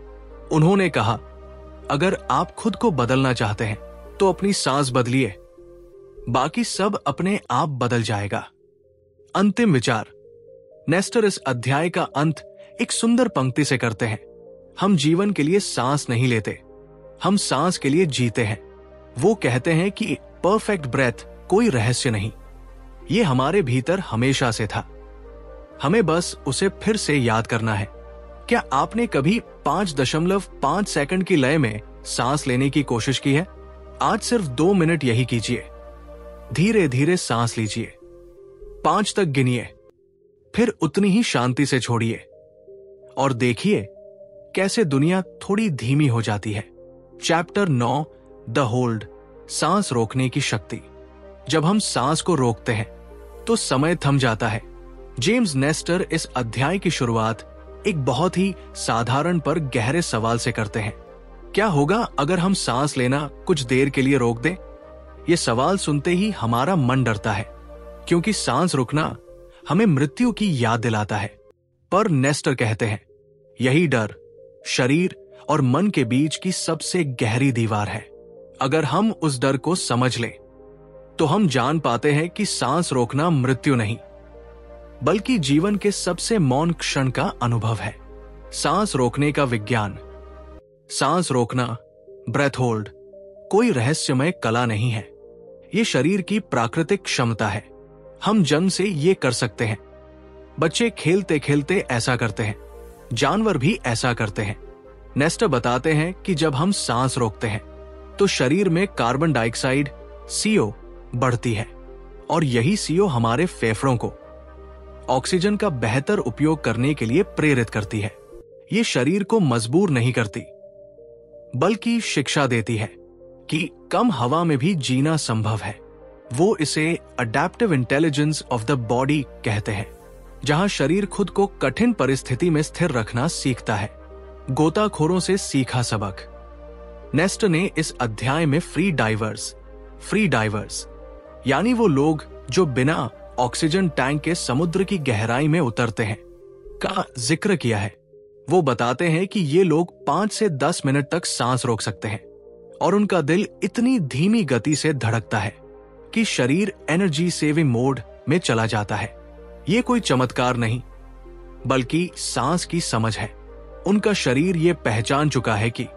[SPEAKER 1] उन्होंने कहा, अगर आप खुद को बदलना चाहते हैं तो अपनी सांस बदलिए, बाकी सब अपने आप बदल जाएगा। अंतिम विचार। नेस्टर इस अध्याय का अंत एक सुंदर पंक्ति से करते हैं, हम जीवन के लिए सांस नहीं लेते, हम सांस के लिए जीते हैं। वो कहते हैं कि परफेक्ट ब्रेथ कोई रहस्य नहीं, ये हमारे भीतर हमेशा से था, हमें बस उसे फिर से याद करना है। क्या आपने कभी 5.5 सेकंड की लय में सांस लेने की कोशिश की है? आज सिर्फ 2 मिनट यही कीजिए। धीरे धीरे सांस लीजिए, 5 तक गिनिए, फिर उतनी ही शांति से छोड़िए और देखिए कैसे दुनिया थोड़ी धीमी हो जाती है। चैप्टर 9, द होल्ड, सांस रोकने की शक्ति। जब हम सांस को रोकते हैं तो समय थम जाता है। जेम्स नेस्टर इस अध्याय की शुरुआत एक बहुत ही साधारण पर गहरे सवाल से करते हैं, क्या होगा अगर हम सांस लेना कुछ देर के लिए रोक दें? यह सवाल सुनते ही हमारा मन डरता है, क्योंकि सांस रुकना हमें मृत्यु की याद दिलाता है। पर नेस्टर कहते हैं, यही डर शरीर और मन के बीच की सबसे गहरी दीवार है। अगर हम उस डर को समझ लें तो हम जान पाते हैं कि सांस रोकना मृत्यु नहीं, बल्कि जीवन के सबसे मौन क्षण का अनुभव है। सांस रोकने का विज्ञान। सांस रोकना, ब्रेथ होल्ड, कोई रहस्यमय कला नहीं है, ये शरीर की प्राकृतिक क्षमता है। हम जन्म से ये कर सकते हैं। बच्चे खेलते खेलते ऐसा करते हैं, जानवर भी ऐसा करते हैं। नेस्टर बताते हैं कि जब हम सांस रोकते हैं तो शरीर में कार्बन डाइऑक्साइड CO बढ़ती है और यही CO हमारे फेफड़ों को ऑक्सीजन का बेहतर उपयोग करने के लिए प्रेरित करती है। ये शरीर को मजबूर नहीं करती, बल्कि शिक्षा देती है कि कम हवा में भी जीना संभव है। वो इसे adaptive intelligence of the body कहते हैं, जहां शरीर खुद को कठिन परिस्थिति में स्थिर रखना सीखता है। गोताखोरों से सीखा सबक। नेस्टर ने इस अध्याय में फ्री डाइवर्स यानी वो लोग जो बिना ऑक्सीजन टैंक के समुद्र की गहराई में उतरते हैं का जिक्र किया है। वो बताते हैं कि ये लोग 5 से 10 मिनट तक सांस रोक सकते हैं। और उनका दिल इतनी धीमी गति से धड़कता है कि शरीर एनर्जी सेविंग मोड में चला जाता है। ये कोई चमत्कार नहीं, बल्कि सांस की समझ है। उनका शरीर ये पहचान चुका है कि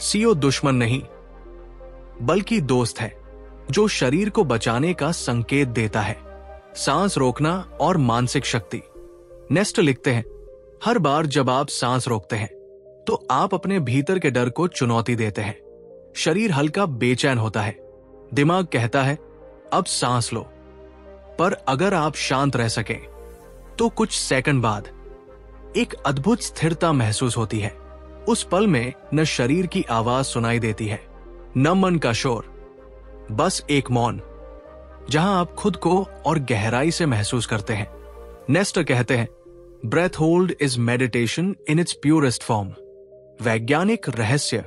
[SPEAKER 1] सीओ दुश्मन नहीं, बल्कि दोस्त है जो शरीर को बचाने का संकेत देता है। सांस रोकना और मानसिक शक्ति। नेस्ट लिखते हैं, हर बार जब आप सांस रोकते हैं तो आप अपने भीतर के डर को चुनौती देते हैं। शरीर हल्का बेचैन होता है, दिमाग कहता है अब सांस लो। पर अगर आप शांत रह सकें तो कुछ सेकंड बाद एक अद्भुत स्थिरता महसूस होती है। उस पल में न शरीर की आवाज सुनाई देती है, न मन का शोर, बस एक मौन जहां आप खुद को और गहराई से महसूस करते हैं। नेस्टर कहते हैं, breath hold is meditation in its purest form. वैज्ञानिक रहस्य,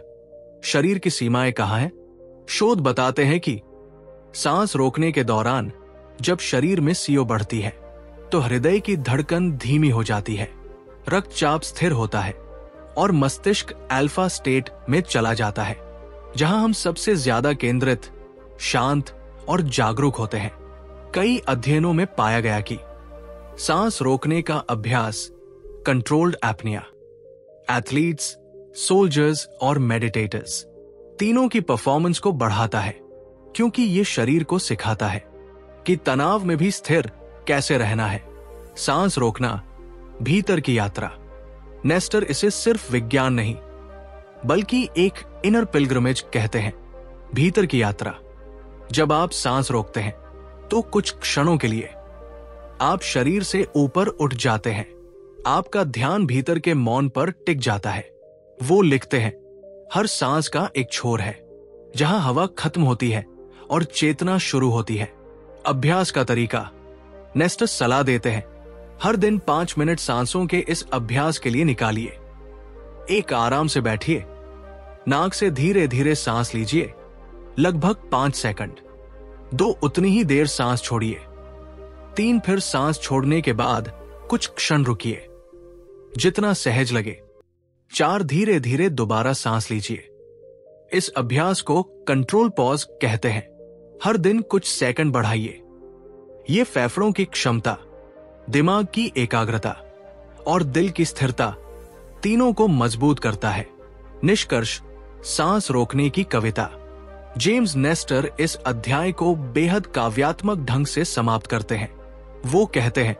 [SPEAKER 1] शरीर की सीमाएं कहां हैं? शोध बताते हैं कि सांस रोकने के दौरान जब शरीर में सीओ बढ़ती है तो हृदय की धड़कन धीमी हो जाती है, रक्तचाप स्थिर होता है और मस्तिष्क अल्फा स्टेट में चला जाता है, जहां हम सबसे ज्यादा केंद्रित, शांत और जागरूक होते हैं। कई अध्ययनों में पाया गया कि सांस रोकने का अभ्यास कंट्रोल्ड एपनिया, एथलीट्स, सोल्जर्स और मेडिटेटर्स तीनों की परफॉर्मेंस को बढ़ाता है, क्योंकि ये शरीर को सिखाता है कि तनाव में भी स्थिर कैसे रहना है। सांस रोकना भीतर की यात्रा। नेस्टर इसे सिर्फ विज्ञान नहीं, बल्कि एक इनर पिलग्रिमेज कहते हैं। भीतर की यात्रा। जब आप सांस रोकते हैं तो कुछ क्षणों के लिए आप शरीर से ऊपर उठ जाते हैं। आपका ध्यान भीतर के मौन पर टिक जाता है। वो लिखते हैं, हर सांस का एक छोर है जहां हवा खत्म होती है और चेतना शुरू होती है। अभ्यास का तरीका। नेस्टर सलाह देते हैं, हर दिन 5 मिनट सांसों के इस अभ्यास के लिए निकालिए। एक आराम से बैठिए, नाक से धीरे धीरे सांस लीजिए, लगभग 5 सेकंड। 2 उतनी ही देर सांस छोड़िए। 3 फिर सांस छोड़ने के बाद कुछ क्षण रुकिए, जितना सहज लगे। 4 धीरे धीरे दोबारा सांस लीजिए। इस अभ्यास को कंट्रोल पॉज कहते हैं। हर दिन कुछ सेकंड बढ़ाइए। ये फेफड़ों की क्षमता, दिमाग की एकाग्रता और दिल की स्थिरता तीनों को मजबूत करता है। निष्कर्ष, सांस रोकने की कविता। जेम्स नेस्टर इस अध्याय को बेहद काव्यात्मक ढंग से समाप्त करते हैं। वो कहते हैं,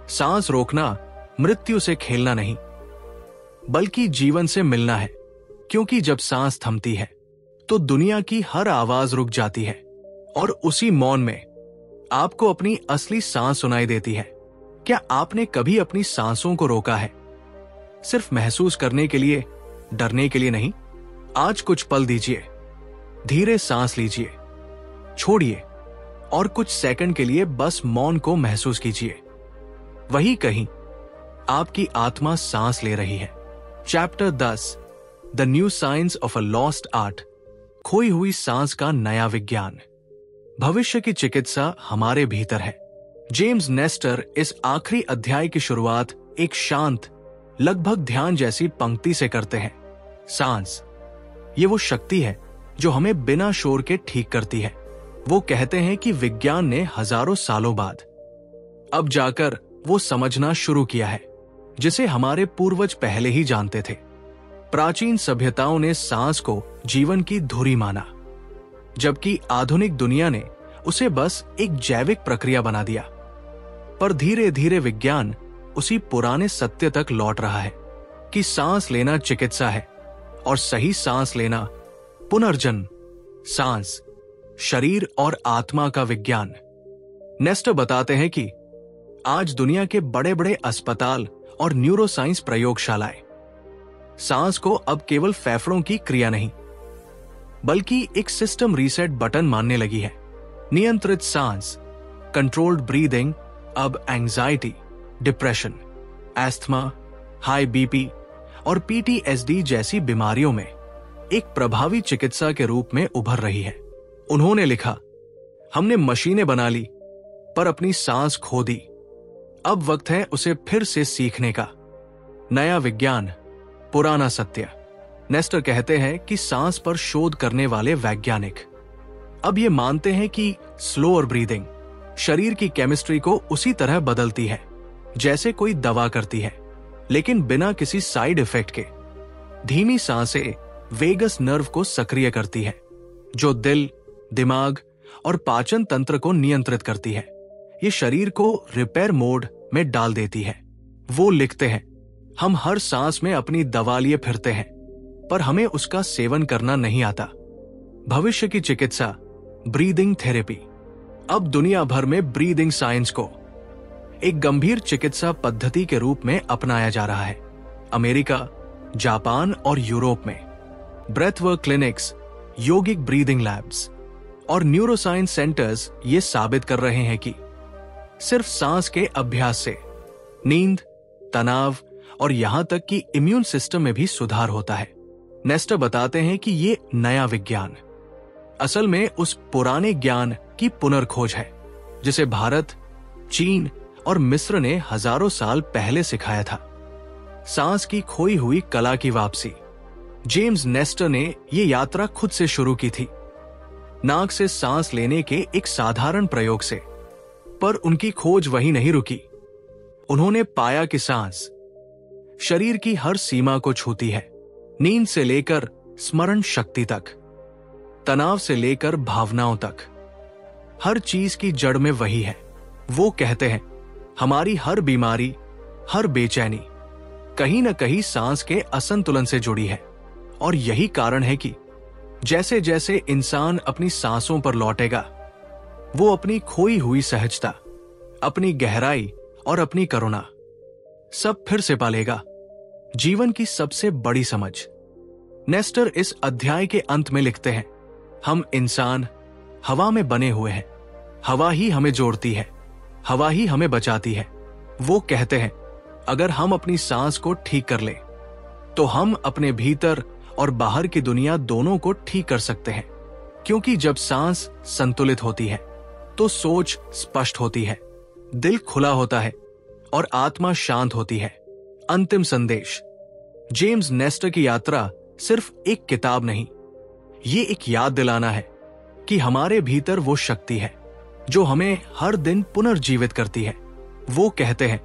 [SPEAKER 1] सांस रोकना मृत्यु से खेलना नहीं, बल्कि जीवन से मिलना है, क्योंकि जब सांस थमती है तो दुनिया की हर आवाज रुक जाती है और उसी मौन में आपको अपनी असली सांस सुनाई देती है। क्या आपने कभी अपनी सांसों को रोका है? सिर्फ महसूस करने के लिए, डरने के लिए नहीं। आज कुछ पल दीजिए, धीरे सांस लीजिए, छोड़िए और कुछ सेकंड के लिए बस मौन को महसूस कीजिए। वही कहीं आपकी आत्मा सांस ले रही है। Chapter 10, the new science of a lost art. खोई हुई सांस का नया विज्ञान। भविष्य की चिकित्सा हमारे भीतर है। जेम्स नेस्टर इस आखिरी अध्याय की शुरुआत एक शांत, लगभग ध्यान जैसी पंक्ति से करते हैं। सांस, ये वो शक्ति है जो हमें बिना शोर के ठीक करती है। वो कहते हैं कि विज्ञान ने हजारों सालों बाद अब जाकर वो समझना शुरू किया है जिसे हमारे पूर्वज पहले ही जानते थे। प्राचीन सभ्यताओं ने सांस को जीवन की धुरी माना, जबकि आधुनिक दुनिया ने उसे बस एक जैविक प्रक्रिया बना दिया। पर धीरे धीरे विज्ञान उसी पुराने सत्य तक लौट रहा है कि सांस लेना चिकित्सा है और सही सांस लेना पुनर्जन्म। सांस, शरीर और आत्मा का विज्ञान। नेस्टर बताते हैं कि आज दुनिया के बड़े बड़े अस्पताल और न्यूरोसाइंस प्रयोगशालाएं सांस को अब केवल फेफड़ों की क्रिया नहीं, बल्कि एक सिस्टम रीसेट बटन मानने लगी है। नियंत्रित सांस, कंट्रोल्ड ब्रीदिंग अब anxiety, depression, asthma, high BP और पीटीएसडी जैसी बीमारियों में एक प्रभावी चिकित्सा के रूप में उभर रही है। उन्होंने लिखा, हमने मशीनें बना ली पर अपनी सांस खो दी। अब वक्त है उसे फिर से सीखने का। नया विज्ञान, पुराना सत्य। नेस्टर कहते हैं कि सांस पर शोध करने वाले वैज्ञानिक अब ये मानते हैं कि स्लोअर ब्रीदिंग शरीर की केमिस्ट्री को उसी तरह बदलती है जैसे कोई दवा करती है, लेकिन बिना किसी साइड इफेक्ट के। धीमी सांसें वेगस नर्व को सक्रिय करती है, जो दिल, दिमाग और पाचन तंत्र को नियंत्रित करती है। ये शरीर को रिपेयर मोड में डाल देती है। वो लिखते हैं, हम हर सांस में अपनी दवा लिए फिरते हैं, पर हमें उसका सेवन करना नहीं आता। भविष्य की चिकित्सा, ब्रीदिंग थेरेपी। अब दुनिया भर में ब्रीदिंग साइंस को एक गंभीर चिकित्सा पद्धति के रूप में अपनाया जा रहा है। अमेरिका, जापान और यूरोप में ब्रेथवर्क क्लिनिक्स, योगिक ब्रीदिंग लैब्स और न्यूरोसाइंस सेंटर्स ये साबित कर रहे हैं कि सिर्फ सांस के अभ्यास से नींद, तनाव और यहां तक कि इम्यून सिस्टम में भी सुधार होता है। नेस्टर बताते हैं कि ये नया विज्ञान असल में उस पुराने ज्ञान की पुनर्खोज है जिसे भारत, चीन और मिस्र ने हजारों साल पहले सिखाया था। सांस की खोई हुई कला की वापसी। जेम्स नेस्टर ने यह यात्रा खुद से शुरू की थी, नाक से सांस लेने के एक साधारण प्रयोग से। पर उनकी खोज वहीं नहीं रुकी। उन्होंने पाया कि सांस शरीर की हर सीमा को छूती है, नींद से लेकर स्मरण शक्ति तक, तनाव से लेकर भावनाओं तक। हर चीज की जड़ में वही है। वो कहते हैं, हमारी हर बीमारी, हर बेचैनी कहीं न कहीं सांस के असंतुलन से जुड़ी है। और यही कारण है कि जैसे जैसे इंसान अपनी सांसों पर लौटेगा, वो अपनी खोई हुई सहजता, अपनी गहराई और अपनी करुणा सब फिर से पालेगा। जीवन की सबसे बड़ी समझ। नेस्टर इस अध्याय के अंत में लिखते हैं, हम इंसान हवा में बने हुए हैं। हवा ही हमें जोड़ती है, हवा ही हमें बचाती है। वो कहते हैं, अगर हम अपनी सांस को ठीक कर ले तो हम अपने भीतर और बाहर की दुनिया दोनों को ठीक कर सकते हैं। क्योंकि जब सांस संतुलित होती है तो सोच स्पष्ट होती है, दिल खुला होता है और आत्मा शांत होती है। अंतिम संदेश। जेम्स नेस्टर की यात्रा सिर्फ एक किताब नहीं, ये एक याद दिलाना है कि हमारे भीतर वो शक्ति है जो हमें हर दिन पुनर्जीवित करती है। वो कहते हैं,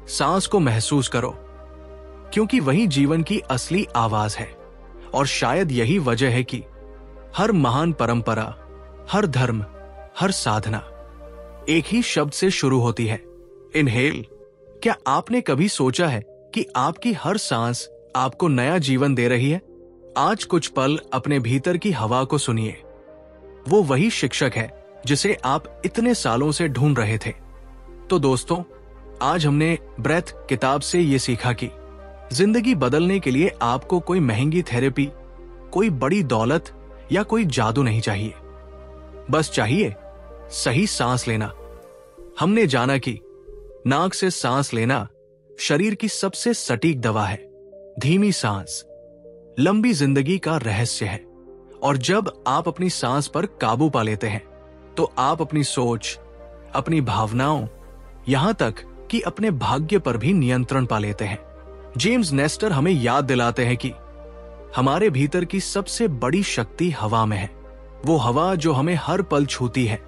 [SPEAKER 1] सांस को महसूस करो, क्योंकि वही जीवन की असली आवाज है। और शायद यही वजह है कि हर महान परंपरा, हर धर्म, हर साधना एक ही शब्द से शुरू होती है, इनहेल। क्या आपने कभी सोचा है कि आपकी हर सांस आपको नया जीवन दे रही है? आज कुछ पल अपने भीतर की हवा को सुनिए। वो वही शिक्षक है जिसे आप इतने सालों से ढूंढ रहे थे। तो दोस्तों, आज हमने ब्रेथ किताब से ये सीखा कि जिंदगी बदलने के लिए आपको कोई महंगी थेरेपी, कोई बड़ी दौलत या कोई जादू नहीं चाहिए। बस चाहिए सही सांस लेना। हमने जाना कि नाक से सांस लेना शरीर की सबसे सटीक दवा है। धीमी सांस लंबी जिंदगी का रहस्य है। और जब आप अपनी सांस पर काबू पा लेते हैं तो आप अपनी सोच, अपनी भावनाओं, यहां तक कि अपने भाग्य पर भी नियंत्रण पा लेते हैं। जेम्स नेस्टर हमें याद दिलाते हैं कि हमारे भीतर की सबसे बड़ी शक्ति हवा में है। वो हवा जो हमें हर पल छूती है,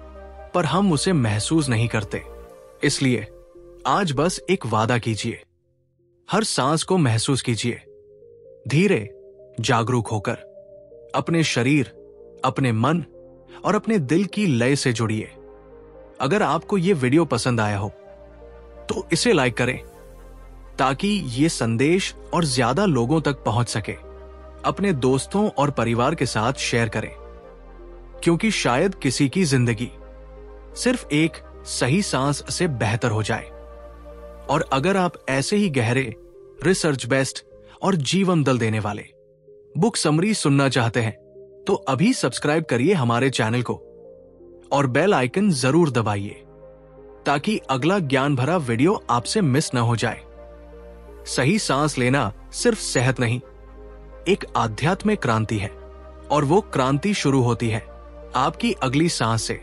[SPEAKER 1] पर हम उसे महसूस नहीं करते। इसलिए आज बस एक वादा कीजिए, हर सांस को महसूस कीजिए, धीरे, जागरूक होकर। अपने शरीर, अपने मन और अपने दिल की लय से जुड़िए। अगर आपको यह वीडियो पसंद आया हो तो इसे लाइक करें ताकि ये संदेश और ज्यादा लोगों तक पहुंच सके। अपने दोस्तों और परिवार के साथ शेयर करें, क्योंकि शायद किसी की जिंदगी सिर्फ एक सही सांस से बेहतर हो जाए। और अगर आप ऐसे ही गहरे, रिसर्च बेस्ड और जीवन दल देने वाले बुक समरी सुनना चाहते हैं तो अभी सब्सक्राइब करिए हमारे चैनल को और बेल आइकन जरूर दबाइए ताकि अगला ज्ञान भरा वीडियो आपसे मिस न हो जाए। सही सांस लेना सिर्फ सेहत नहीं, एक आध्यात्मिक क्रांति है। और वो क्रांति शुरू होती है आपकी अगली सांस से।